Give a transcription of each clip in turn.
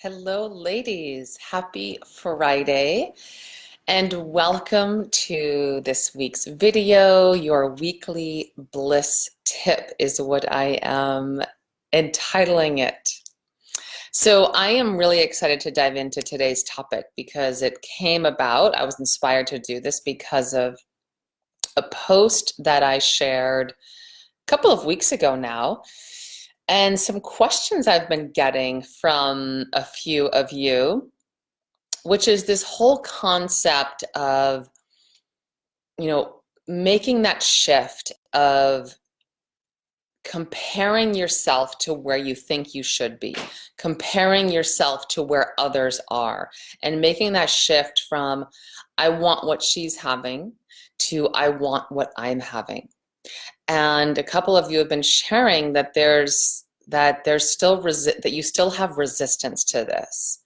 Hello, ladies. Happy Friday, and welcome to this week's video. Your weekly bliss tip is what I am entitling it. So I am really excited to dive into today's topic because it came about. I was inspired to do this because of a post that I shared a couple of weeks ago now, and some questions I've been getting from a few of you, which is this whole concept of, making that shift of comparing yourself to where you think you should be, comparing yourself to where others are, and making that shift from I want what she's having to I want what I'm having. And a couple of you have been sharing that there's still that you still have resistance to this,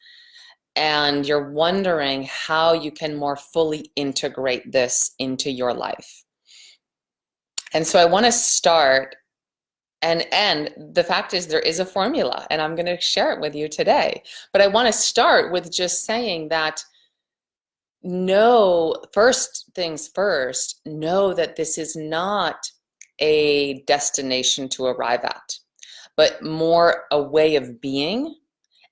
and you're wondering how you can more fully integrate this into your life. And so I want to start, and the fact is there is a formula, and I'm going to share it with you today. But I want to start with just saying that first things first, know that this is not a destination to arrive at, but more a way of being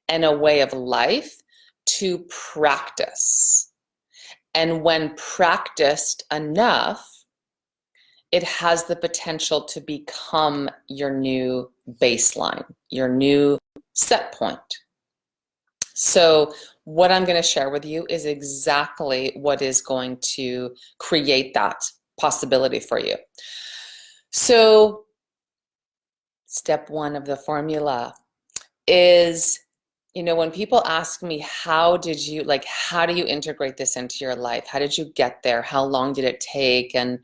and a way of life to practice. And when practiced enough, it has the potential to become your new baseline, your new set point. So what I'm going to share with you is exactly what is going to create that possibility for you. So step one of the formula is, when people ask me, how do you integrate this into your life? How did you get there? How long did it take? And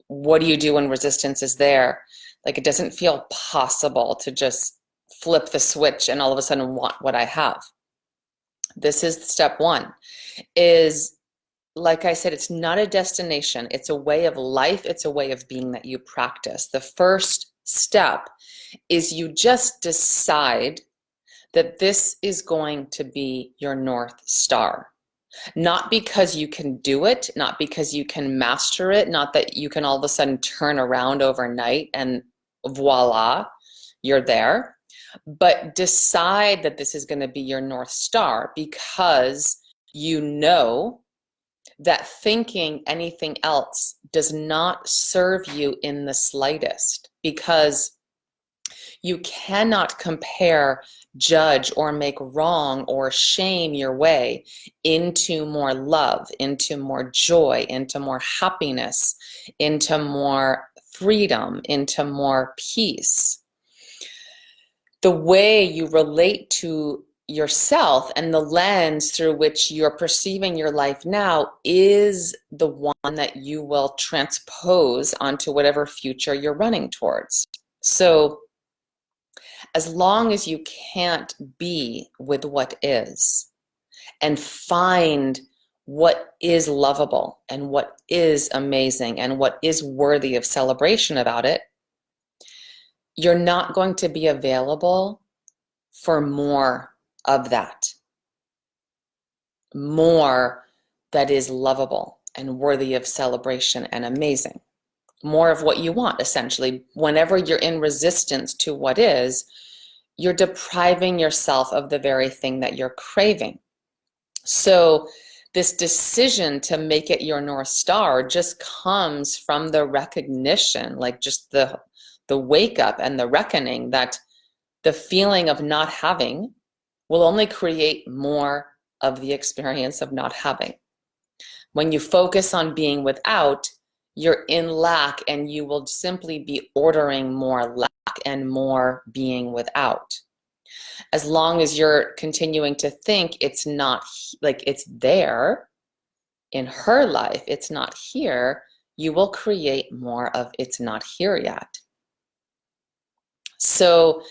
what do you do when resistance is there? It doesn't feel possible to just flip the switch and all of a sudden want what I have. This is step one, is, like I said, it's not a destination. It's a way of life. It's a way of being that you practice. The first step is you just decide that this is going to be your North Star. Not because you can do it, not because you can master it, not that you can all of a sudden turn around overnight and voila, you're there. But decide that this is going to be your North Star because you know that thinking anything else does not serve you in the slightest, because you cannot compare, judge, or make wrong or shame your way into more love, into more joy, into more happiness, into more freedom, into more peace. The way you relate to yourself and the lens through which you're perceiving your life now is the one that you will transpose onto whatever future you're running towards. So as long as you can't be with what is and find what is lovable and what is amazing and what is worthy of celebration about it, you're not going to be available for more of that. More that is lovable and worthy of celebration and amazing. More of what you want, essentially. Whenever you're in resistance to what is, you're depriving yourself of the very thing that you're craving. So this decision to make it your North Star just comes from the recognition, just the wake up and the reckoning that the feeling of not having will only create more of the experience of not having. When you focus on being without, you're in lack, and you will simply be ordering more lack and more being without. As long as you're continuing to think it's not, it's there in her life, it's not here, you will create more of it's not here yet. So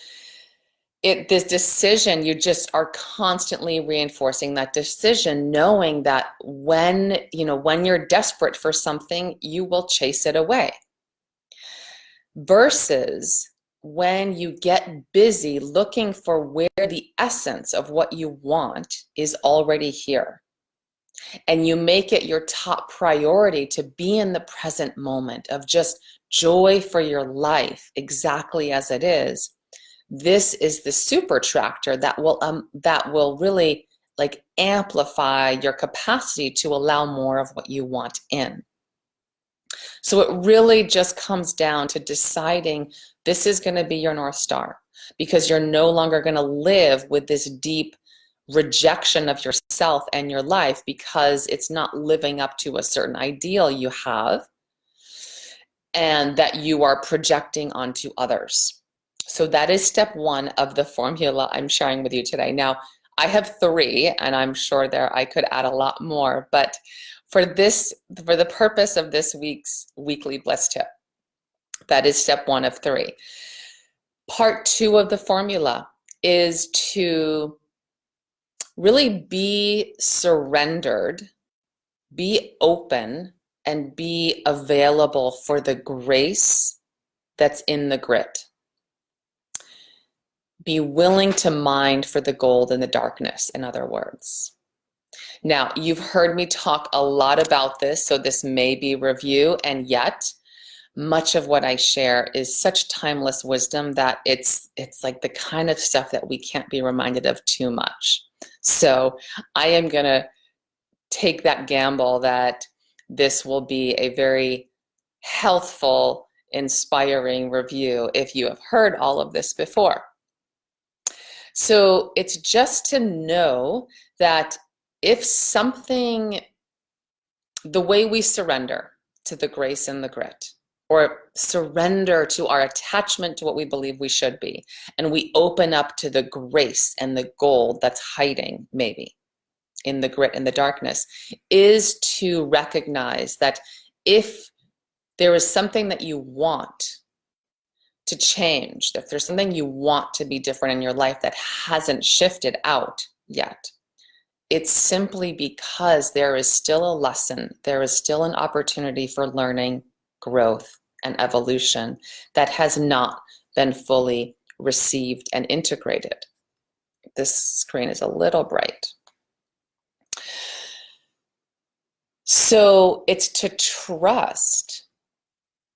this decision, you just are constantly reinforcing that decision, knowing that when you're desperate for something, you will chase it away. Versus when you get busy looking for where the essence of what you want is already here, and you make it your top priority to be in the present moment of just joy for your life exactly as it is, this is the super tractor that will really like amplify your capacity to allow more of what you want in. So it really just comes down to deciding this is going to be your North Star, because you're no longer going to live with this deep rejection of yourself and your life because it's not living up to a certain ideal you have and that you are projecting onto others. So that is step one of the formula I'm sharing with you today. Now, I have 3, and I'm sure I could add a lot more, but for the purpose of this week's weekly bliss tip, that is step 1 of 3. Part 2 of the formula is to really be surrendered, be open, and be available for the grace that's in the grit. Be willing to mind for the gold in the darkness, in other words. Now, you've heard me talk a lot about this, so this may be review, and yet much of what I share is such timeless wisdom that it's like the kind of stuff that we can't be reminded of too much. So I am going to take that gamble that this will be a very healthful, inspiring review if you have heard all of this before. So it's just to know that if something, the way we surrender to the grace and the grit, or surrender to our attachment to what we believe we should be, and we open up to the grace and the gold that's hiding maybe in the grit and the darkness, is to recognize that if there is something that you want to change, that there's something you want to be different in your life that hasn't shifted out yet, it's simply because there is still a lesson, there is still an opportunity for learning, growth, and evolution that has not been fully received and integrated. This screen is a little bright. So it's to trust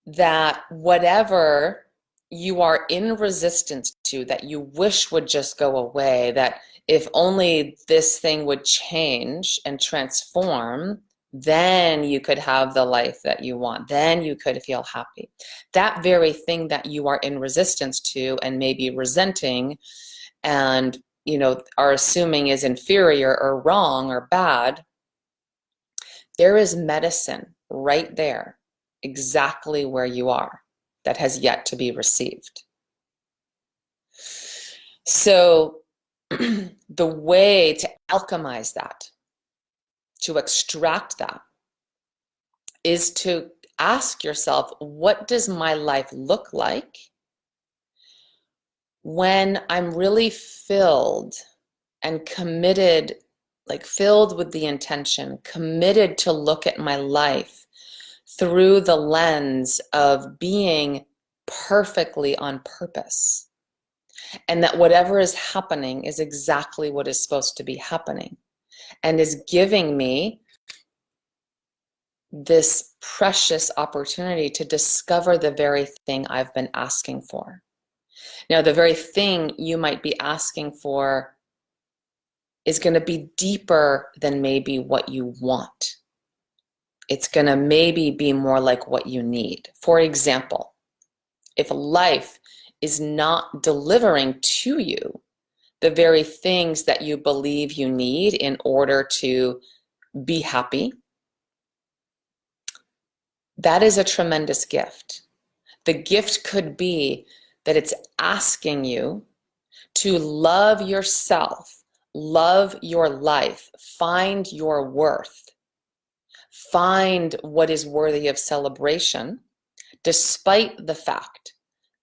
that whatever you are in resistance to, that you wish would just go away, that if only this thing would change and transform, then you could have the life that you want, then you could feel happy. That very thing that you are in resistance to and maybe resenting and are assuming is inferior or wrong or bad, there is medicine right there, exactly where you are, that has yet to be received. So the way to alchemize that, to extract that, is to ask yourself, what does my life look like when I'm really filled and committed, like filled with the intention, committed to look at my life through the lens of being perfectly on purpose, and that whatever is happening is exactly what is supposed to be happening and is giving me this precious opportunity to discover the very thing I've been asking for. Now, the very thing you might be asking for is going to be deeper than maybe what you want. It's going to maybe be more like what you need. For example, if life is not delivering to you the very things that you believe you need in order to be happy, that is a tremendous gift. The gift could be that it's asking you to love yourself, love your life, find your worth, find what is worthy of celebration, despite the fact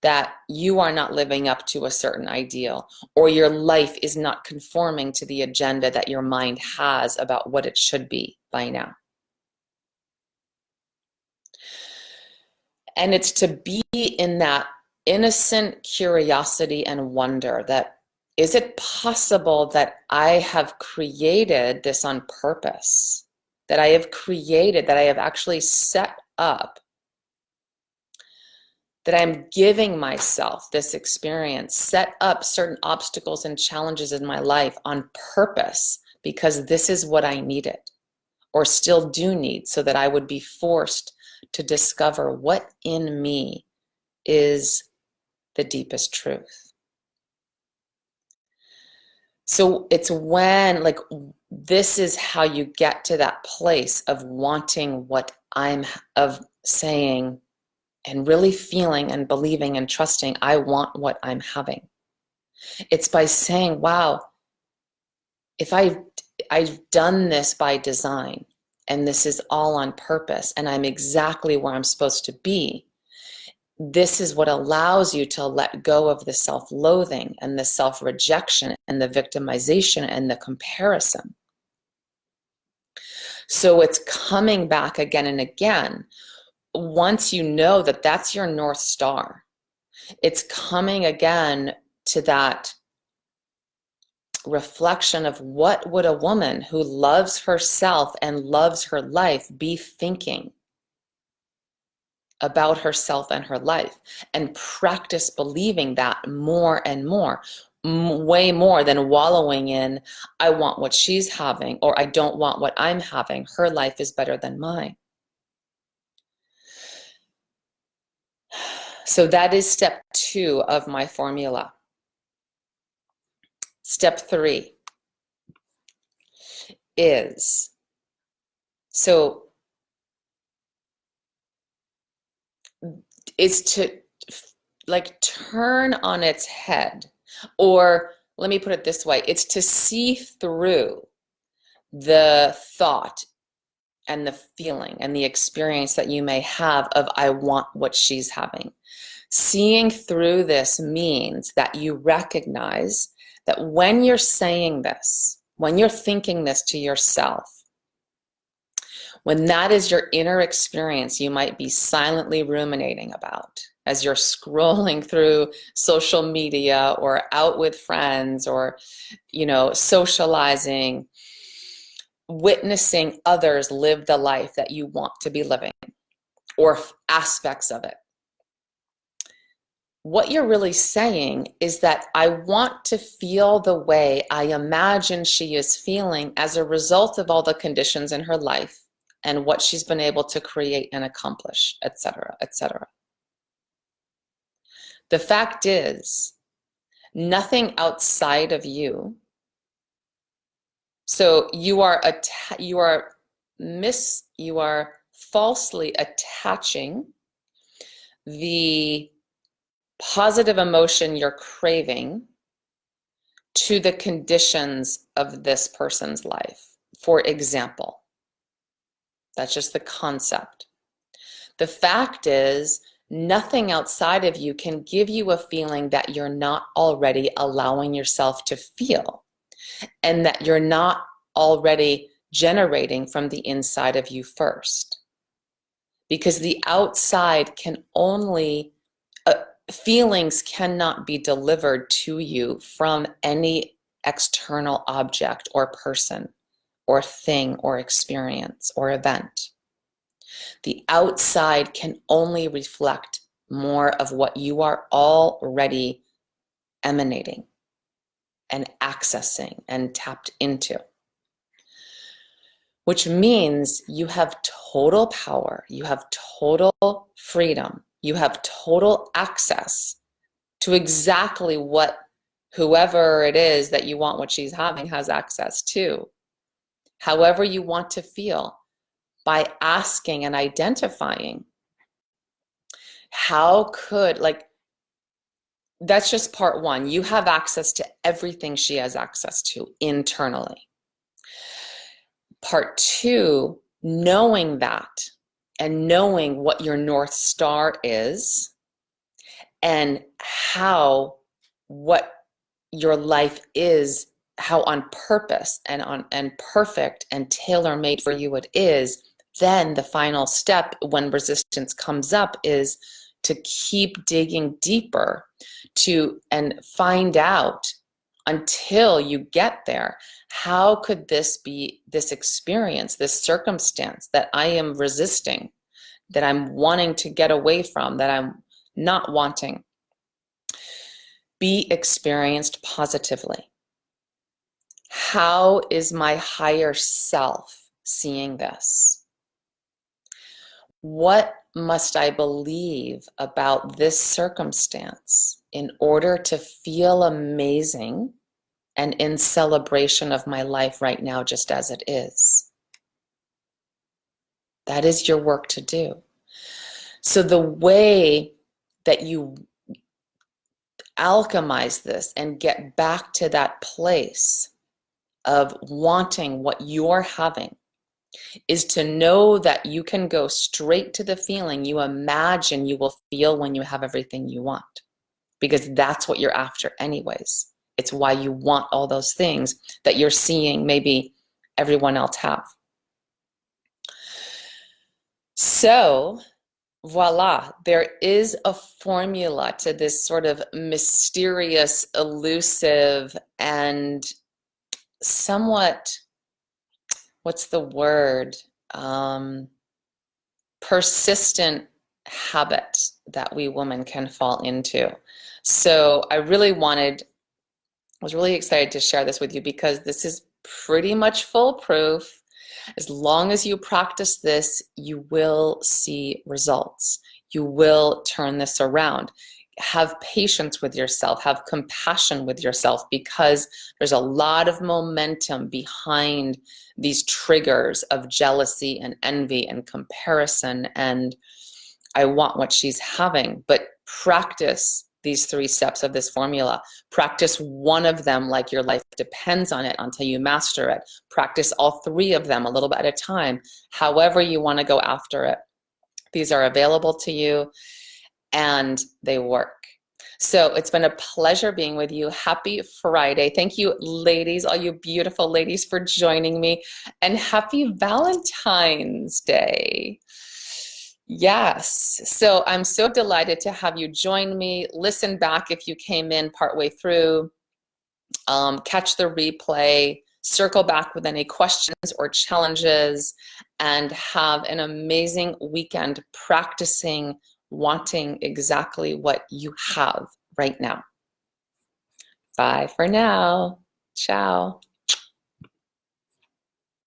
that you are not living up to a certain ideal, or your life is not conforming to the agenda that your mind has about what it should be by now. And it's to be in that innocent curiosity and wonder that, is it possible that I have created this on purpose? That I have created, that I have actually set up, that I'm giving myself this experience, set up certain obstacles and challenges in my life on purpose because this is what I needed or still do need, so that I would be forced to discover what in me is the deepest truth. So it's when, like, this is how you get to that place of wanting what of saying and really feeling and believing and trusting, I want what I'm having. It's by saying, wow, if I've done this by design, and this is all on purpose, and I'm exactly where I'm supposed to be, this is what allows you to let go of the self-loathing and the self-rejection and the victimization and the comparison. So it's coming back again and again. Once you know that that's your North Star, it's coming again to that reflection of, what would a woman who loves herself and loves her life be thinking about herself and her life, and practice believing that more and more, way more than wallowing in, I want what she's having, or I don't want what I'm having. Her life is better than mine. So that is step 2 of my formula. Step 3 is, to like turn on its head, or let me put it this way, it's to see through the thought and the feeling and the experience that you may have of, I want what she's having. Seeing through this means that you recognize that when you're saying this, when you're thinking this to yourself, when that is your inner experience you might be silently ruminating about as you're scrolling through social media or out with friends, or, socializing, witnessing others live the life that you want to be living, or aspects of it. What you're really saying is that I want to feel the way I imagine she is feeling as a result of all the conditions in her life and what she's been able to create and accomplish, etc., etc. The fact is, nothing outside of you. So you are falsely attaching the positive emotion you're craving to the conditions of this person's life. For example, that's just the concept. The fact is, nothing outside of you can give you a feeling that you're not already allowing yourself to feel, and that you're not already generating from the inside of you first. Because the outside can only, feelings cannot be delivered to you from any external object or person or thing or experience or event. The outside can only reflect more of what you are already emanating and accessing and tapped into. Which means you have total power, you have total freedom, you have total access to exactly what whoever it is that you want what she's having has access to. However you want to feel, by asking and identifying, that's just part 1. You have access to everything she has access to internally. Part 2, knowing that and knowing what your North Star is and what your life is, how on purpose and perfect and tailor-made for you it is, then the final step when resistance comes up is to keep digging deeper and find out until you get there, how could this be, this experience, this circumstance that I am resisting, that I'm wanting to get away from, that I'm not wanting, be experienced positively? How is my higher self seeing this? What must I believe about this circumstance in order to feel amazing and in celebration of my life right now, just as it is? That is your work to do. So the way that you alchemize this and get back to that place of wanting what you're having is to know that you can go straight to the feeling you imagine you will feel when you have everything you want, because that's what you're after anyways. It's why you want all those things that you're seeing maybe everyone else have. So voila, there is a formula to this sort of mysterious, elusive, and somewhat, what's the word? Persistent habit that we women can fall into. So I was really excited to share this with you because this is pretty much foolproof. As long as you practice this, you will see results. You will turn this around. Have patience with yourself, have compassion with yourself, because there's a lot of momentum behind these triggers of jealousy and envy and comparison and I want what she's having. But practice these 3 steps of this formula. Practice one of them like your life depends on it until you master it. Practice all 3 of them a little bit at a time, however you want to go after it. These are available to you and they work. So it's been a pleasure being with you. Happy Friday. Thank you, ladies, all you beautiful ladies, for joining me. And happy Valentine's Day. Yes. So I'm so delighted to have you join me. Listen back if you came in partway through. Catch the replay. Circle back with any questions or challenges. And have an amazing weekend practicing wanting exactly what you have right now. Bye for now. Ciao.